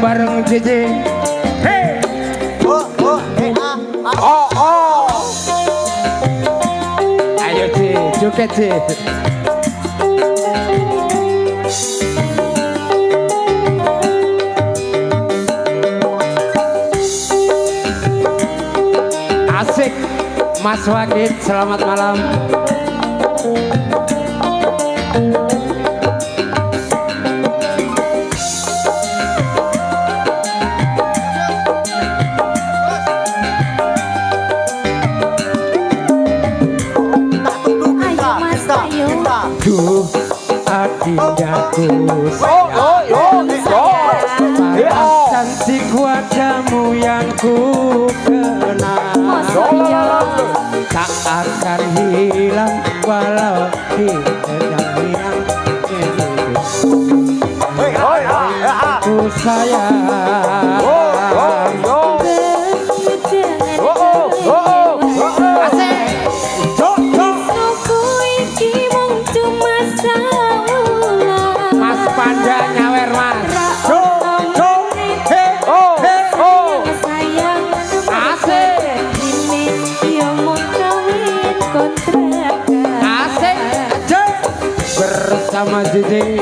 bareng Cici. Hey. Ayo Ci, joget Ci. Asik, Mas Wakid, selamat malam. Duh, adindaku sayang, cantik wajahmu yang ku kenal, tak akan hilang walau tidak hilang. Aku sayang. Sama Cici.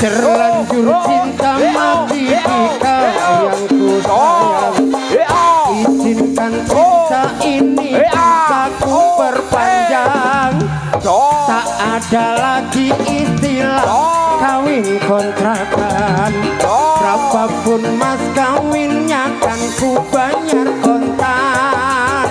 Terlanjur cinta mati di kau yang ku sayang. Izinkan cinta ini bisa ku perpanjang. Tak ada lagi istilah kawin kontrakan. Berapapun mas kawinnya kan ku bayar kontan.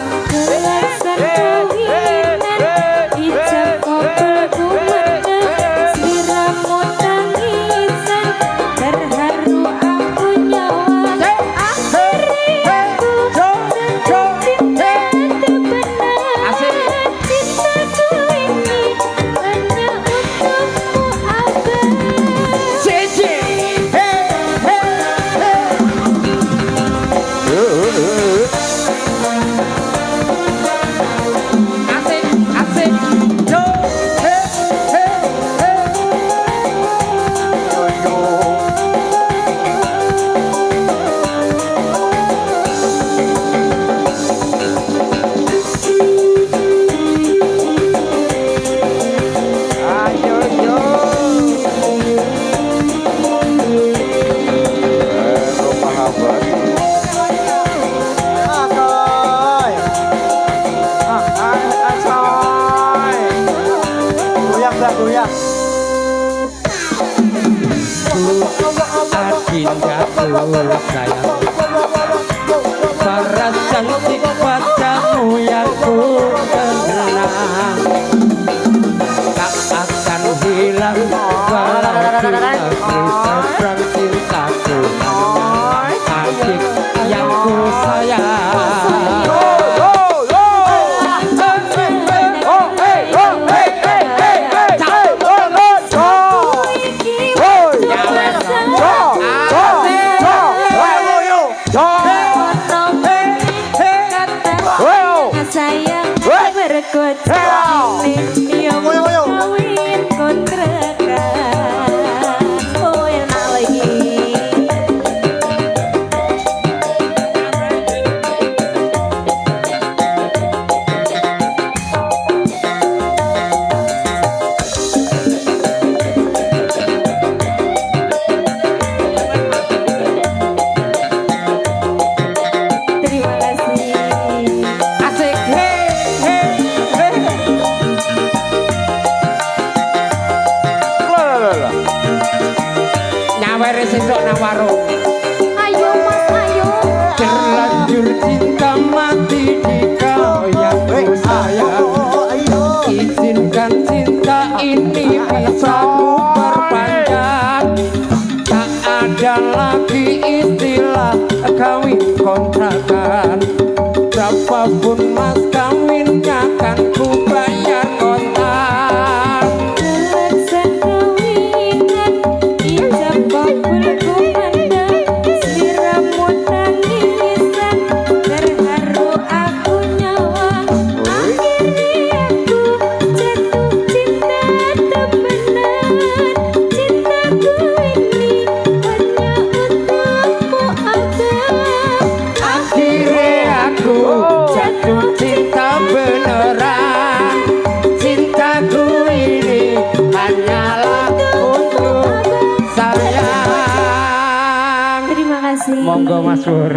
Adindaku sayang, paras cantik wajahmu yang ku kenang, tak akan hilang walau kita berseberang cintaku. Adik yang ku sayang. Sayang berkot ini yang kawin kontrakan. Oh enak lagi. Terima kasih. Asik. Nyawere sesuk nang warung. Ayo mas, ayo. Terlanjur cinta mati di kau yang ku sayang. Izinkan cinta ini bisa ku perpanjang. Tak ada lagi istilah kawin kontrakan. Berapapun mas kawinnya kan ku bayar kontak. Kelaksan kawinan ijab kabul kumandang. Sliramu tangisan terharu aku nyawang. Akhirnya aku jatuh cinta temenan. Cintaku ini hanya untukmu abang. Akhirnya aku jatuh cinta beneran. Cintaku ini hanyalah untuk sayang. Terima kasih. Monggo Mas Pur.